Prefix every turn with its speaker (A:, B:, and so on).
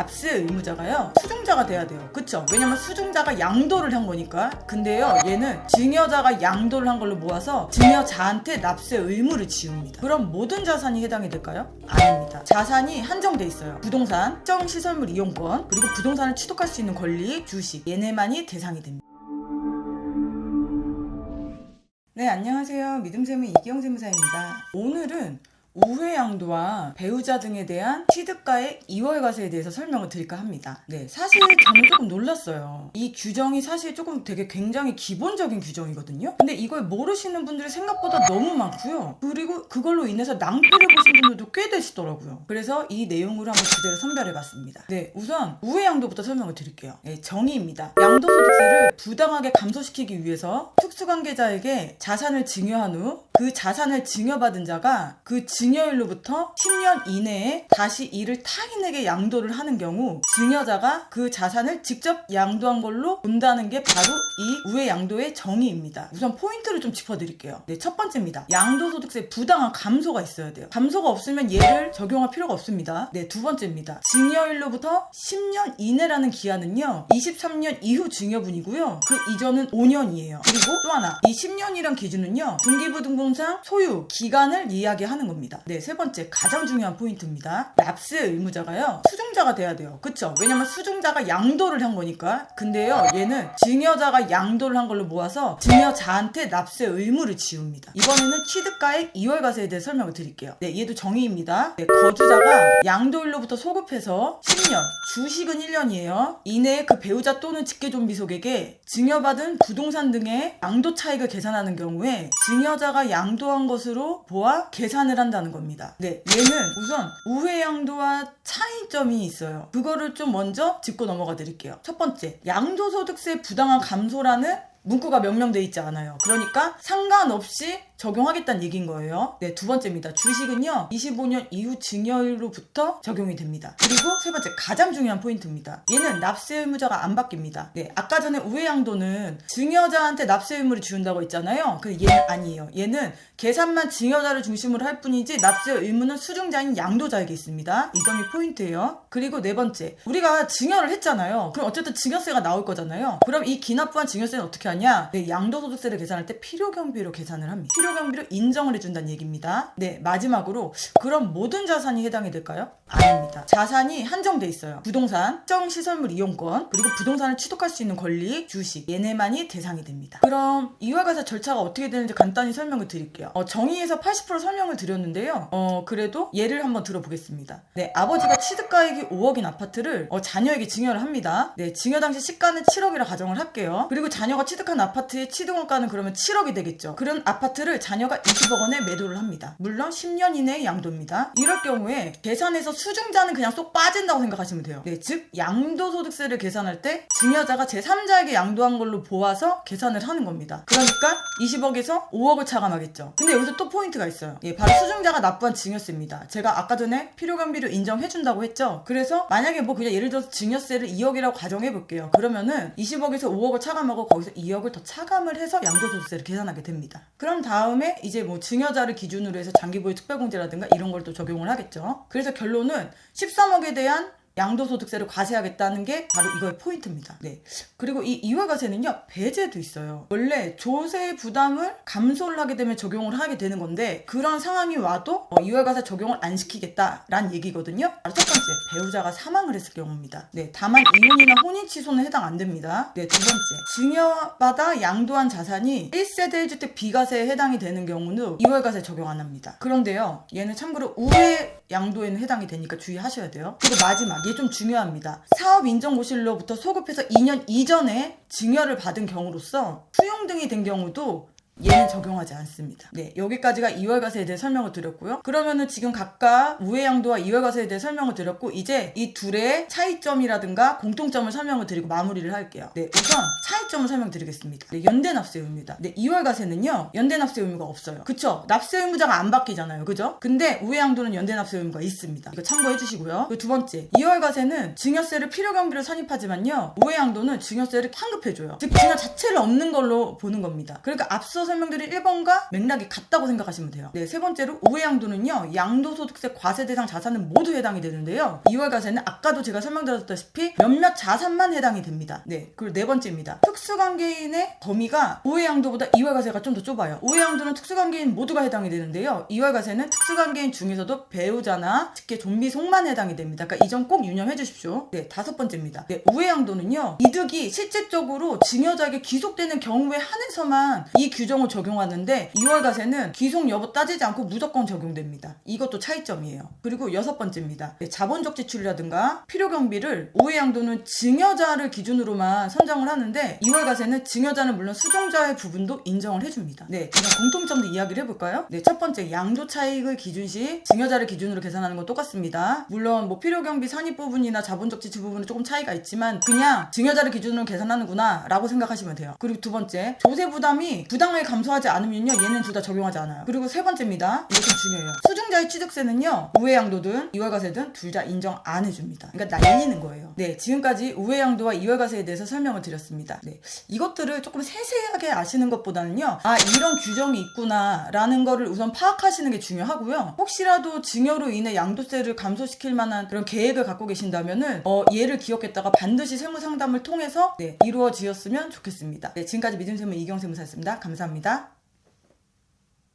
A: 납세 의무자가요 수증자가 돼야 돼요. 그쵸? 왜냐면 수증자가 양도를 한 거니까. 근데요 얘는 증여자가 양도를 한 걸로 모아서 증여자한테 납세 의무를 지웁니다. 그럼 모든 자산이 해당이 될까요? 아닙니다. 자산이 한정돼 있어요. 부동산, 특정 시설물 이용권, 그리고 부동산을 취득할 수 있는 권리, 주식, 얘네만이 대상이 됩니다. 네, 안녕하세요. 믿음세무 이기영 세무사입니다. 오늘은 우회양도와 배우자 등에 대한 취득가의 이월과세에 대해서 설명을 드릴까 합니다. 네, 사실 저는 조금 놀랐어요. 이 규정이 사실 조금 되게 굉장히 기본적인 규정이거든요. 근데 이걸 모르시는 분들이 생각보다 너무 많고요. 그리고 그걸로 인해서 낭패를 보신 분들도 꽤 되시더라고요. 그래서 이 내용으로 한번 주제를 선별해봤습니다. 네, 우선 우회양도부터 설명을 드릴게요. 네, 정의입니다. 양도소득세를 부당하게 감소시키기 위해서 특수관계자에게 자산을 증여한 후 그 자산을 증여받은 자가 그 증여일로부터 10년 이내에 다시 이를 타인에게 양도를 하는 경우 증여자가 그 자산을 직접 양도한 걸로 본다는 게 바로 이 우회양도의 정의입니다. 우선 포인트를 좀 짚어드릴게요. 네, 첫 번째입니다. 양도소득세 부당한 감소가 있어야 돼요. 감소가 없으면 얘를 적용할 필요가 없습니다. 네, 두 번째입니다. 증여일로부터 10년 이내라는 기한은요 23년 이후 증여분이고요 그 이전은 5년이에요. 그리고 또 하나, 이 10년이란 기준은요 등기부등본상 소유 기간을 이야기하는 겁니다. 네, 세 번째 가장 중요한 포인트입니다. 납세 의무자가요 수증자가 돼야 돼요. 그쵸? 왜냐면 수증자가 양도를 한 거니까. 근데요 얘는 증여자가 양도를 한 걸로 모아서 증여자한테 납세 의무를 지웁니다. 이번에는 취득가의 이월과세에 대해 설명을 드릴게요. 네, 얘도 정의입니다. 네, 거주자가 양도일로부터 소급해서 10년, 주식은 1년이에요. 이내에 그 배우자 또는 직계존비속에게 증여받은 부동산 등의 양도 차익을 계산하는 경우에 증여자가 양도한 것으로 보아 계산을 한다는 겁니다. 네, 얘는 우선 우회양도와 차이점이 있어요. 그거를 좀 먼저 짚고 넘어가 드릴게요. 첫 번째, 양도소득세 부당한 감소라는 문구가 명명되어 있지 않아요. 그러니까 상관없이 적용하겠다는 얘기인 거예요. 네, 두 번째입니다. 주식은요 25년 이후 증여일로부터 적용이 됩니다. 그리고 세 번째 가장 중요한 포인트입니다. 얘는 납세 의무자가 안 바뀝니다. 네, 아까 전에 우회양도는 증여자한테 납세 의무를 지운다고 했잖아요. 근데 얘는 아니에요. 얘는 계산만 증여자를 중심으로 할 뿐이지 납세 의무는 수증자인 양도자에게 있습니다. 이 점이 포인트예요. 그리고 네 번째, 우리가 증여를 했잖아요. 그럼 어쨌든 증여세가 나올 거잖아요. 그럼 이 기납부한 증여세는 어떻게 하냐? 네, 양도소득세를 계산할 때 필요경비로 계산을 합니다. 필요경비로 인정을 해준다는 얘기입니다. 네, 마지막으로 그럼 모든 자산이 해당이 될까요? 아닙니다. 자산이 한정돼 있어요. 부동산, 특정 시설물 이용권, 그리고 부동산을 취득할 수 있는 권리, 주식, 얘네만이 대상이 됩니다. 그럼 이월과세 절차가 어떻게 되는지 간단히 설명을 드릴게요. 정의에서 80% 설명을 드렸는데요. 그래도 예를 한번 들어보겠습니다. 네, 아버지가 취득가액이 5억인 아파트를 자녀에게 증여를 합니다. 네, 증여 당시 시가는 7억이라 가정을 할게요. 그리고 자녀가 취득한 아파트의 취득원가는 그러면 7억이 되겠죠. 그런 아파트를 자녀가 20억 원에 매도를 합니다. 물론 10년 이내의 양도입니다. 이럴 경우에 계산에서 수증자는 그냥 쏙 빠진다고 생각하시면 돼요. 네, 즉 양도소득세를 계산할 때 증여자가 제3자에게 양도한 걸로 보아서 계산을 하는 겁니다. 그러니까 20억에서 5억을 차감하겠죠. 근데 여기서 또 포인트가 있어요. 예, 바로 수증자가 납부한 증여세입니다. 제가 아까 전에 필요경비로 인정해준다고 했죠. 그래서 만약에 뭐 그냥 예를 들어서 증여세를 2억이라고 가정해 볼게요. 그러면은 20억에서 5억을 차감하고 거기서 2억을 더 차감을 해서 양도소득세를 계산하게 됩니다. 그럼 다음에 이제 뭐 증여자를 기준으로 해서 장기보유 특별공제라든가 이런 걸 또 적용을 하겠죠. 그래서 결론은 13억에 대한 양도소득세를 과세하겠다는 게 바로 이거의 포인트입니다. 네. 그리고 이 이월과세는요 배제도 있어요. 원래 조세 부담을 감소를 하게 되면 적용을 하게 되는 건데 그런 상황이 와도 이월과세 적용을 안 시키겠다라는 얘기거든요. 바로 첫 번째, 배우자가 사망을 했을 경우입니다. 네, 다만 이혼이나 혼인 취소는 해당 안 됩니다. 네, 두 번째, 증여받아 양도한 자산이 1세대 1주택 비과세에 해당이 되는 경우는 이월과세 적용 안 합니다. 그런데요, 얘는 참고로 우회 양도에는 해당이 되니까 주의하셔야 돼요. 그리고 마지막, 얘 좀 중요합니다. 사업인정고실로부터 소급해서 2년 이전에 증여를 받은 경우로서 수용 등이 된 경우도 얘는 적용하지 않습니다. 네, 여기까지가 이월과세에 대해 설명을 드렸고요. 그러면은 지금 각각 우회양도와 이월과세에 대해 설명을 드렸고 이제 이 둘의 차이점이라든가 공통점을 설명을 드리고 마무리를 할게요. 네, 우선 차이점을 설명드리겠습니다. 네, 연대납세 의무입니다. 네, 이월과세는요 연대납세 의무가 없어요. 그쵸? 납세 의무자가 안 바뀌잖아요. 그죠? 근데 우회양도는 연대납세 의무가 있습니다. 이거 참고해 주시고요. 두 번째, 이월과세는 증여세를 필요경비로 산입하지만요 우회양도는 증여세를 환급해줘요. 즉 증여 자체를 없는 걸로 보는 겁니다. 그러니까 앞서 설명드린 1번과 맥락이 같다고 생각하시면 돼요. 네, 세 번째로 우회양도는요, 양도소득세 과세 대상 자산은 모두 해당이 되는데요. 이월과세는 아까도 제가 설명드렸다시피 몇몇 자산만 해당이 됩니다. 네, 그리고 네 번째입니다. 특수관계인의 범위가 우회양도보다 이월과세가 좀 더 좁아요. 우회양도는 특수관계인 모두가 해당이 되는데요. 이월과세는 특수관계인 중에서도 배우자나 직계 좀비 속만 해당이 됩니다. 그러니까 이 점 꼭 유념해 주십시오. 네, 다섯 번째입니다. 네, 우회양도는요, 이득이 실질적으로 증여자에게 귀속되는 경우에 한해서만 이 규정을 적용하는데 이월과세는 귀속 여부 따지지 않고 무조건 적용됩니다. 이것도 차이점이에요. 그리고 여섯 번째입니다. 네, 자본적 지출이라든가 필요경비를 우회양도는 증여자를 기준으로만 선정을 하는데 이월과세는 증여자는 물론 수종자의 부분도 인정을 해줍니다. 네, 그냥 공통점도 이야기를 해볼까요? 네, 첫 번째 양도 차익을 기준 시 증여자를 기준으로 계산하는 건 똑같습니다. 물론 뭐 필요경비 산입 부분이나 자본적 지출 부분은 조금 차이가 있지만 그냥 증여자를 기준으로 계산하는구나 라고 생각하시면 돼요. 그리고 두 번째, 조세 부담이 부당하게 감소하지 않으면요, 얘는 둘 다 적용하지 않아요. 그리고 세 번째입니다. 이게 좀 중요해요. 수증자의 취득세는요, 우회양도든 이월과세든 둘 다 인정 안 해줍니다. 그러니까 날리는 거예요. 네, 지금까지 우회양도와 이월과세에 대해서 설명을 드렸습니다. 네, 이것들을 조금 세세하게 아시는 것보다는요, 아, 이런 규정이 있구나 라는 거를 우선 파악하시는 게 중요하고요. 혹시라도 증여로 인해 양도세를 감소시킬 만한 그런 계획을 갖고 계신다면은 얘를 기억했다가 반드시 세무상담을 통해서 네, 이루어지었으면 좋겠습니다. 네, 지금까지 믿음세무 이경세무사였습니다. 감사합니다.